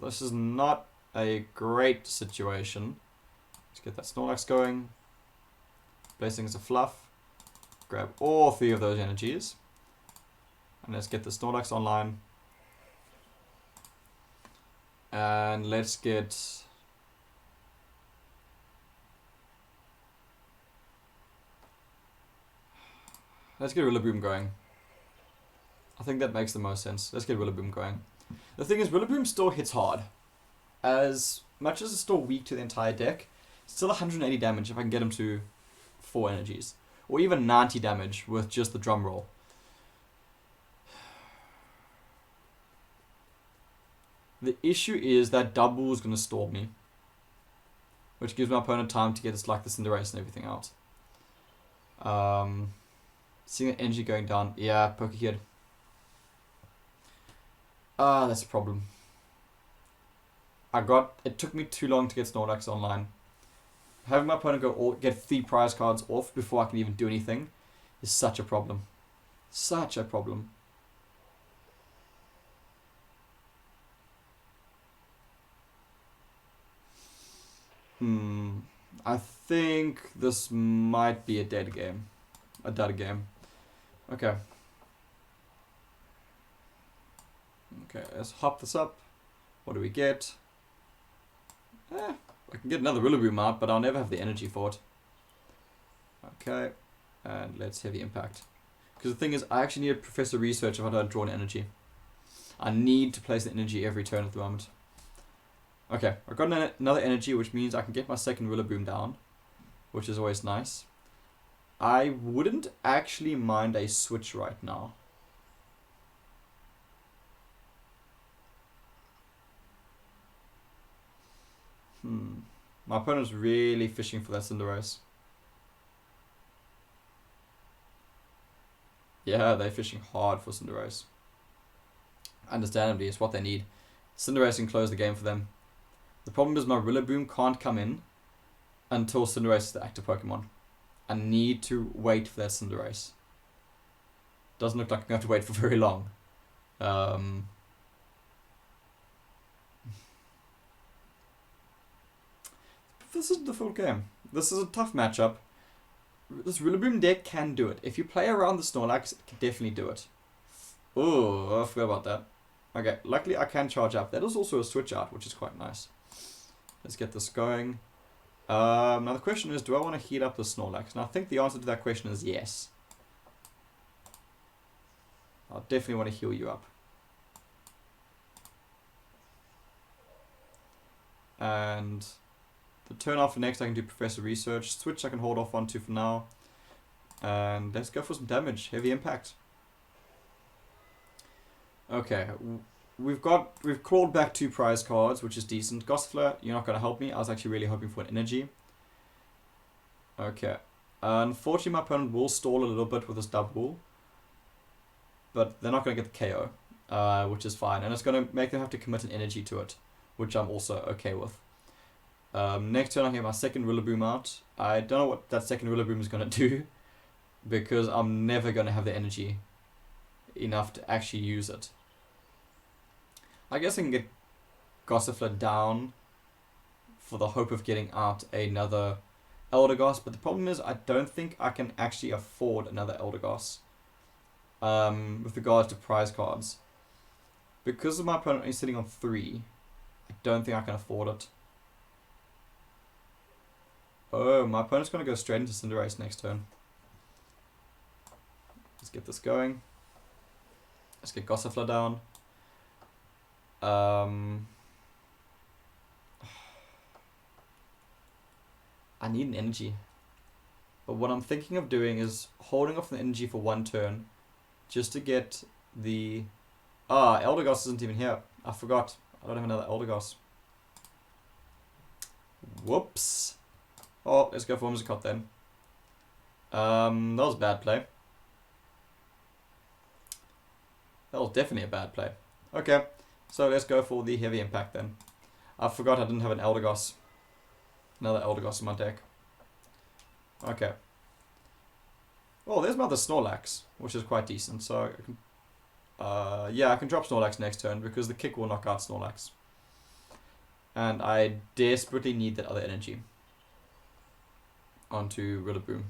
This is not a great situation. Let's get that Snorlax going. Blessings of Fluff. Grab all 3 of those energies. And let's get the Snorlax online. And let's get... Let's get Rillaboom going. I think that makes the most sense. Let's get Rillaboom going. The thing is, Rillaboom still hits hard. As much as it's still weak to the entire deck, it's still 180 damage if I can get him to 4 energies. Or even 90 damage with just the drum roll. The issue is that double is going to stall me. Which gives my opponent time to get his, like, the Cinderace and everything out. Seeing the energy going down. Yeah, Poke Kid. That's a problem. It took me too long to get Snorlax online. Having my opponent get 3 prize cards off before I can even do anything is such a problem. Such a problem. I think this might be a dead game. A dud game. Okay. Okay, let's hop this up. What do we get? I can get another Rillaboom out, but I'll never have the energy for it. Okay, and let's heavy impact. Because the thing is, I actually need to Professor Research if I don't draw an energy. I need to place an energy every turn at the moment. Okay, I've got another energy, which means I can get my second Rillaboom down, which is always nice. I wouldn't actually mind a switch right now. My opponent's really fishing for that Cinderace. Yeah, they're fishing hard for Cinderace. Understandably, it's what they need. Cinderace can close the game for them. The problem is my Rillaboom can't come in until Cinderace is the active Pokemon. I need to wait for that Cinderace. Doesn't look like I'm going to wait for very long. This is the full game. This is a tough matchup. This Rillaboom deck can do it. If you play around the Snorlax, it can definitely do it. Oh, I forgot about that. Okay, luckily I can charge up. That is also a switch out, which is quite nice. Let's get this going. Now the question is, do I want to heat up the Snorlax? And I think the answer to that question is yes. I'll definitely want to heal you up. And The turn after next I can do Professor Research. Switch I can hold off on to for now. And let's go for some damage. Heavy Impact. Okay. We've crawled back 2 prize cards, which is decent. Gossifleur, you're not going to help me. I was actually really hoping for an energy. Okay. Unfortunately, my opponent will stall a little bit with this double. But they're not going to get the KO, which is fine. And it's going to make them have to commit an energy to it, which I'm also okay with. Next turn I get my second Rillaboom out. I don't know what that second Rillaboom is going to do, because I'm never going to have the energy enough to actually use it. I guess I can get Gossifleur down for the hope of getting out another Eldegoss, but the problem is I don't think I can actually afford another Eldegoss with regards to prize cards. Because of my opponent only sitting on 3, I don't think I can afford it. Oh, my opponent's going to go straight into Cinderace next turn. Let's get this going. Let's get Gossifleur down. I need an energy. But what I'm thinking of doing is holding off the energy for 1 turn just to get the... Eldegoss isn't even here. I forgot. I don't have another Eldegoss. Whoops. Oh, let's go for Whimsicott then. That was a bad play. That was definitely a bad play. Okay, so let's go for the Heavy Impact then. I forgot I didn't have an Eldegoss. Another Eldegoss in my deck. Okay. Oh, there's another Snorlax, which is quite decent. So, I can, yeah, I can drop Snorlax next turn because the kick will knock out Snorlax. And I desperately need that other energy onto Rillaboom.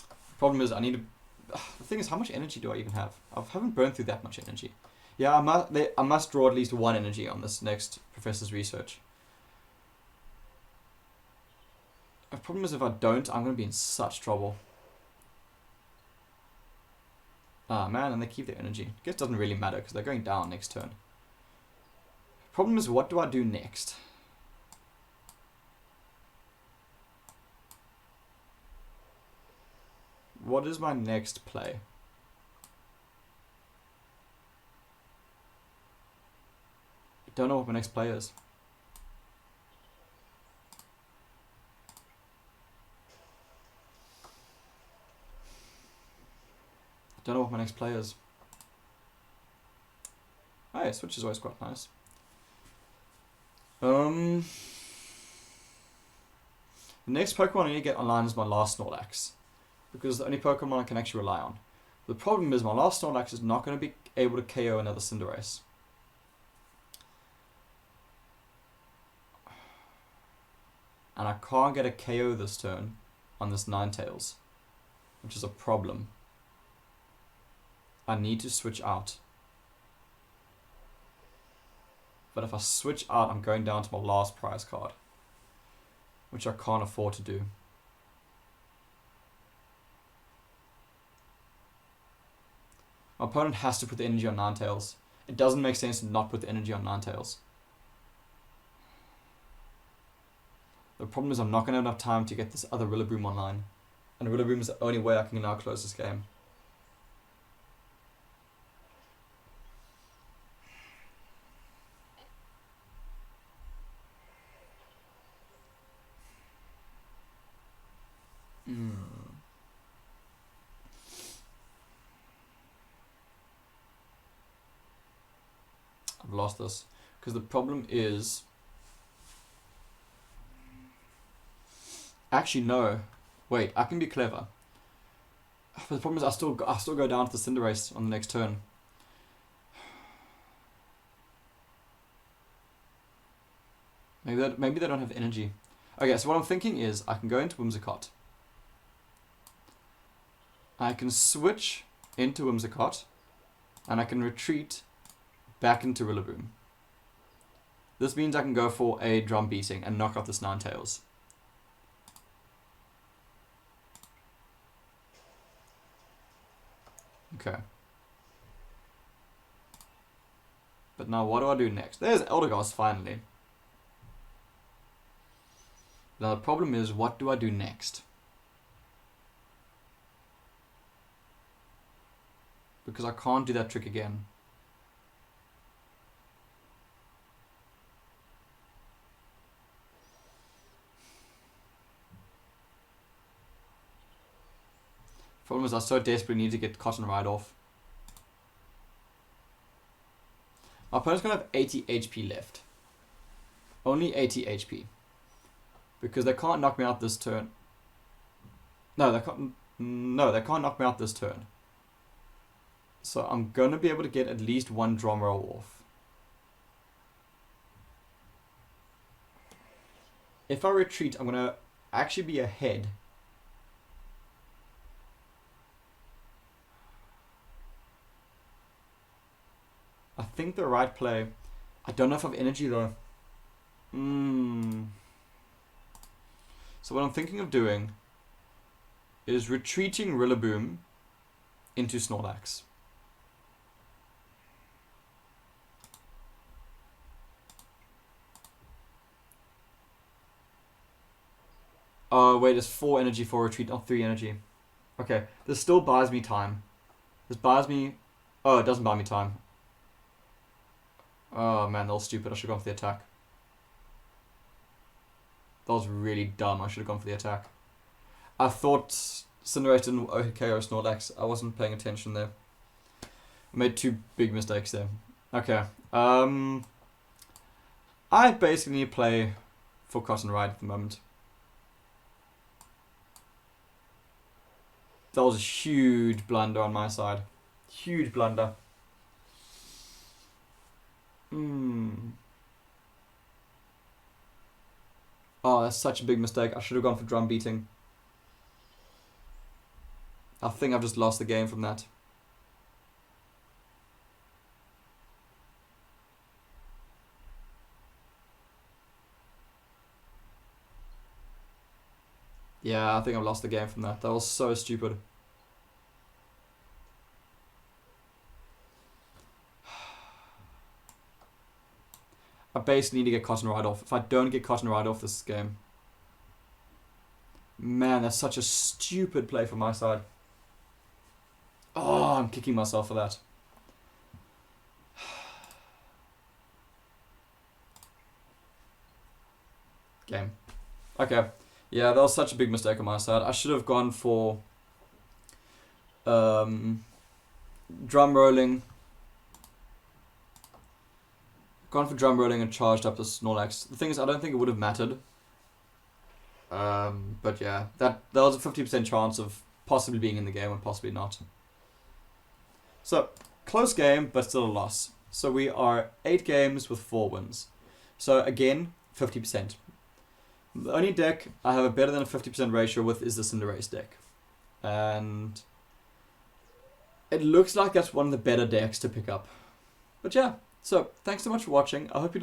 The problem is I need to... The thing is, how much energy do I even have? I haven't burned through that much energy. Yeah, I must draw at least 1 energy on this next Professor's Research. The problem is if I don't, I'm going to be in such trouble. Ah, man, and they keep their energy. I guess it doesn't really matter because they're going down next turn. Problem is, what do I do next? What is my next play? I don't know what my next play is. Don't know what my next play is. Oh yeah, switch is always quite nice. The next Pokemon I need to get online is my last Snorlax, because it's the only Pokemon I can actually rely on. The problem is my last Snorlax is not going to be able to KO another Cinderace. And I can't get a KO this turn on this Ninetales, which is a problem. I need to switch out. But if I switch out, I'm going down to my last prize card, which I can't afford to do. My opponent has to put the energy on Ninetales. It doesn't make sense to not put the energy on Ninetales. The problem is I'm not going to have enough time to get this other Rillaboom online. And Rillaboom is the only way I can now close this game. I've lost this because the problem is... Actually, no. Wait, I can be clever. But the problem is I still go down to the Cinderace on the next turn. Maybe they don't have energy. Okay, so what I'm thinking is I can go into Whimsicott. I can switch into Whimsicott, and I can retreat back into Rillaboom. This means I can go for a drum beating and knock out this Ninetales. Okay. But now what do I do next? There's Eldegoss finally. Now the problem is, what do I do next? Because I can't do that trick again. Problem is, I so desperately need to get Cotton right off. My opponent's gonna have 80 HP left. Only 80 HP. Because they can't knock me out this turn. No, they can't. No, they can't knock me out this turn. So I'm gonna be able to get at least one drum roll off. If I retreat, I'm gonna actually be ahead. I think the right play. I don't know if I have energy though. So what I'm thinking of doing is retreating Rillaboom into Snorlax. Oh wait, it's 4 energy for retreat, not 3 energy. Okay, this still buys me time. This buys me... Oh, it doesn't buy me time. Oh man, that was stupid. I should have gone for the attack. That was really dumb. I should have gone for the attack. I thought Cinderace didn't KO Snorlax. I wasn't paying attention there. I made 2 big mistakes there. Okay. I basically need to play for Cotton Ride at the moment. That was a huge blunder on my side. Huge blunder. Oh, that's such a big mistake. I should have gone for drum beating. I think I've just lost the game from that. Yeah, I think I've lost the game from that. That was so stupid. I basically need to get Cotton right off. If I don't get Cotton right off this game... Man, that's such a stupid play from my side. Oh, I'm kicking myself for that. Game. Okay. Yeah, that was such a big mistake on my side. I should have gone for... drum rolling. Gone for drum rolling and charged up the Snorlax. The thing is, I don't think it would have mattered. But yeah, that was a 50% chance of possibly being in the game and possibly not. So, close game, but still a loss. So we are 8 games with 4 wins. So again, 50%. The only deck I have a better than a 50% ratio with is the Cinderace deck. And it looks like that's one of the better decks to pick up. But yeah. So, thanks so much for watching. I hope you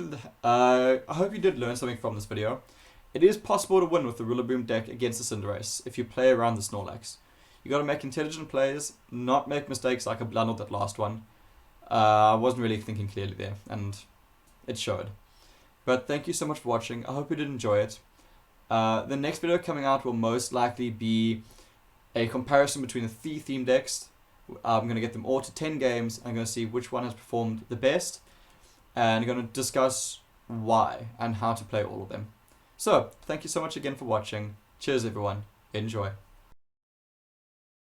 did learn something from this video. It is possible to win with the Rillaboom deck against the Cinderace if you play around the Snorlax. You got to make intelligent plays, not make mistakes like I blundered that last one. I wasn't really thinking clearly there, and it showed. But thank you so much for watching. I hope you did enjoy it. The next video coming out will most likely be a comparison between the 3 theme decks. I'm going to get them all to 10 games. I'm going to see which one has performed the best. And I'm going to discuss why and how to play all of them. So, thank you so much again for watching. Cheers everyone. Enjoy.